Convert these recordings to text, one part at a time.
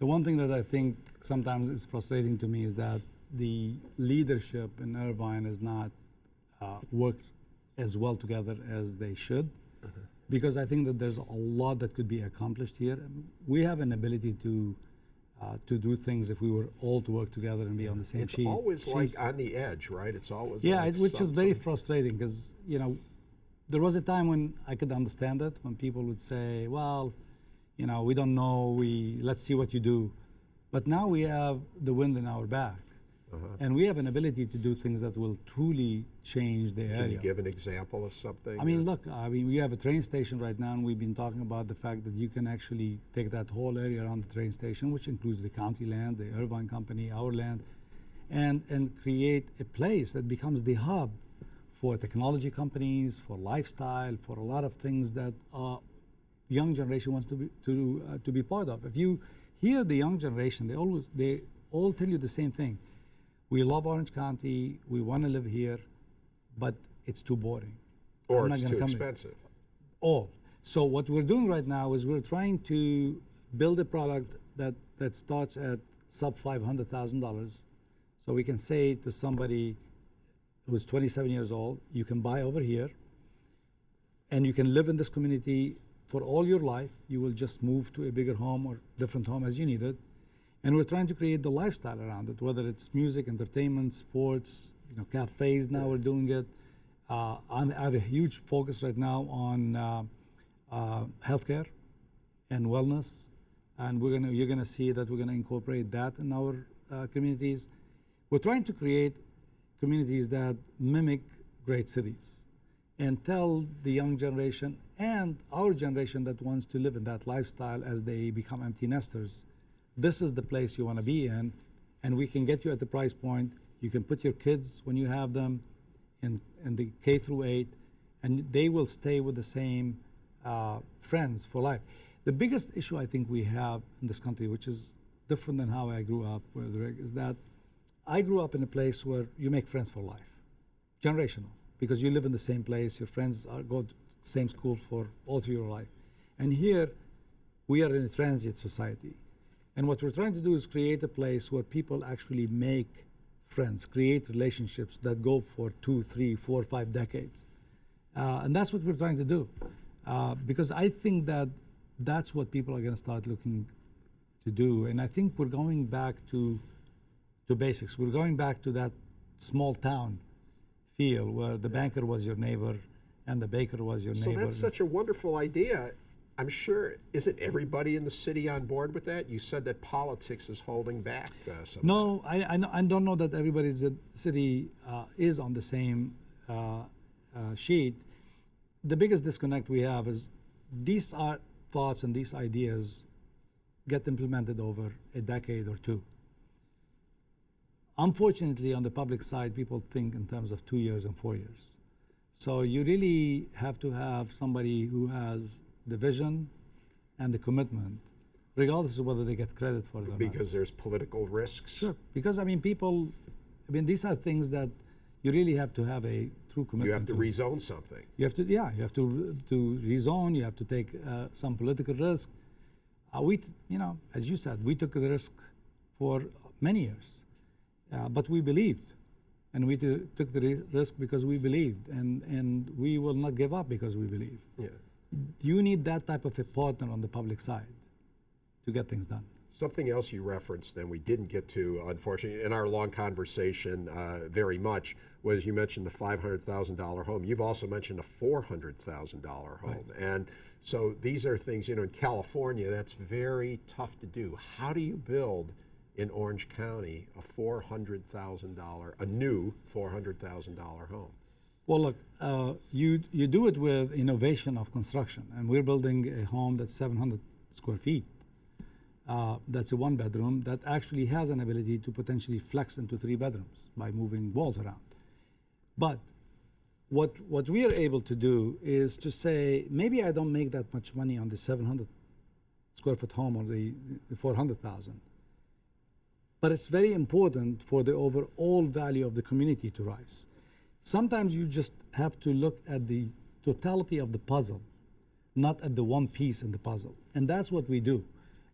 The one thing that I think sometimes is frustrating to me is that the leadership in Irvine is not worked as well together as they should, because I think that there's a lot that could be accomplished here. We have an ability to do things if we were all to work together and be on the same sheet. It's always like on the edge, right? It's always like which is very frustrating, because there was a time when I could understand it, when people would say, well, we don't know, let's see what you do. But now we have the wind in our back. And we have an ability to do things that will truly change the area. Can you give an example of something? I mean, look, we have a train station right now, and we've been talking about the fact that you can actually take that whole area around the train station, which includes the county land, the Irvine company, our land, and create a place that becomes the hub for technology companies, for lifestyle, for a lot of things that young generation wants to be part of. If you hear the young generation, they all tell you the same thing. We love Orange County, we want to live here, but it's too boring. Or it's too expensive. So what we're doing right now is we're trying to build a product that starts at sub $500,000. So we can say to somebody who's 27 years old, you can buy over here, and you can live in this community for all your life. You will just move to a bigger home or different home as you need it. And we're trying to create the lifestyle around it, whether it's music, entertainment, sports, cafes. Now we're doing it. I have a huge focus right now on healthcare and wellness, and you're gonna see that we're gonna incorporate that in our communities. We're trying to create communities that mimic great cities and tell the young generation and our generation that wants to live in that lifestyle as they become empty nesters, this is the place you want to be in, and we can get you at the price point. You can put your kids, when you have them, in the K through 8, and they will stay with the same friends for life. The biggest issue I think we have in this country, which is different than how I grew up with Rick, is that I grew up in a place where you make friends for life, generational, because you live in the same place, your friends go to the same school for all through your life. And here, we are in a transient society. And what we're trying to do is create a place where people actually make friends, create relationships that go for 2, 3, 4, 5 decades. And that's what we're trying to do. Because I think that that's what people are going to start looking to do. And I think we're going back to basics. We're going back to that small town feel where the banker was your neighbor and the baker was your neighbor. So that's such a wonderful idea. I'm sure, isn't everybody in the city on board with that? You said that politics is holding back some. No, I don't know that everybody in the city is on the same sheet. The biggest disconnect we have is these are thoughts and these ideas get implemented over a decade or two. Unfortunately, on the public side, people think in terms of 2 years and 4 years. So you really have to have somebody who has the vision and the commitment, regardless of whether they get credit for it or not. Because there's political risks? Sure, because these are things that you really have to have a true commitment. You have to rezone something. You have to rezone, you have to take some political risk. As you said, we took the risk for many years, but we believed. And we took the risk because we believed, and we will not give up because we believe. Yeah. You need that type of a partner on the public side to get things done. Something else you referenced and we didn't get to, unfortunately, in our long conversation very much, was you mentioned the $500,000 home. You've also mentioned a $400,000 home. Right. And so these are things, in California, that's very tough to do. How do you build in Orange County a new $400,000 home? Well, look, you do it with innovation of construction, and we're building a home that's 700 square feet. That's a 1-bedroom that actually has an ability to potentially flex into 3 bedrooms by moving walls around. But what we are able to do is to say, maybe I don't make that much money on the 700 square foot home or the 400,000. But it's very important for the overall value of the community to rise. Sometimes you just have to look at the totality of the puzzle, not at the one piece in the puzzle. And that's what we do.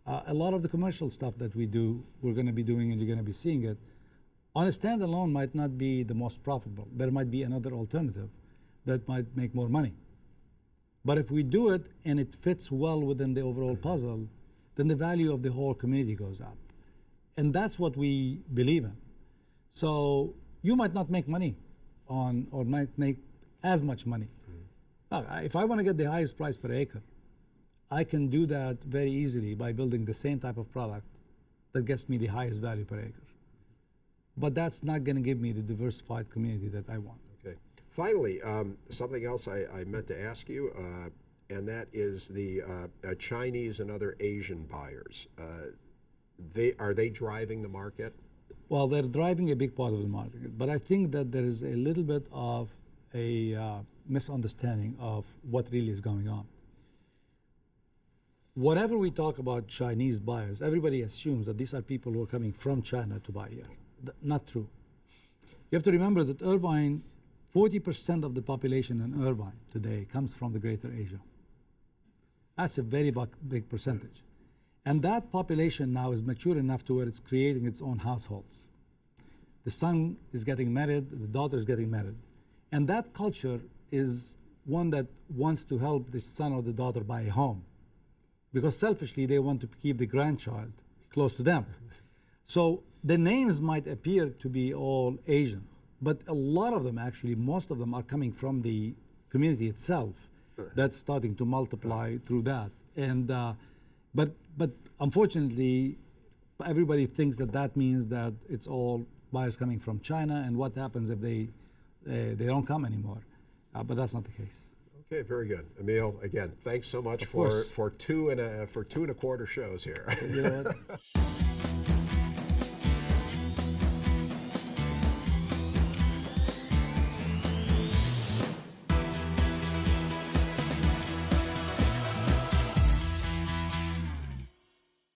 A lot of the commercial stuff that we do, we're going to be doing, and you're going to be seeing it. On a standalone, might not be the most profitable. There might be another alternative that might make more money. But if we do it and it fits well within the overall puzzle, then the value of the whole community goes up. And that's what we believe in. So you might not make money on, or might make as much money. If I want to get the highest price per acre, I can do that very easily by building the same type of product that gets me the highest value per acre. But that's not going to give me the diversified community that I want. Okay. Finally, something else I meant to ask you, and that is the Chinese and other Asian buyers. Are they driving the market? Well, they're driving a big part of the market, but I think that there is a little bit of a misunderstanding of what really is going on. Whenever we talk about Chinese buyers, everybody assumes that these are people who are coming from China to buy here. Not true. You have to remember that Irvine, 40% of the population in Irvine today comes from the greater Asia. That's a very big percentage. And that population now is mature enough to where it's creating its own households. The son is getting married, the daughter is getting married. And that culture is one that wants to help the son or the daughter buy a home, because selfishly they want to keep the grandchild close to them. So the names might appear to be all Asian, but a lot of them, actually, most of them are coming from the community itself. That's starting to multiply through that. And but unfortunately, everybody thinks that that means that it's all buyers coming from China, and what happens if they don't come anymore? But that's not the case. Okay, very good. Emile, again, thanks so much for 2 1/4 shows here. You know what?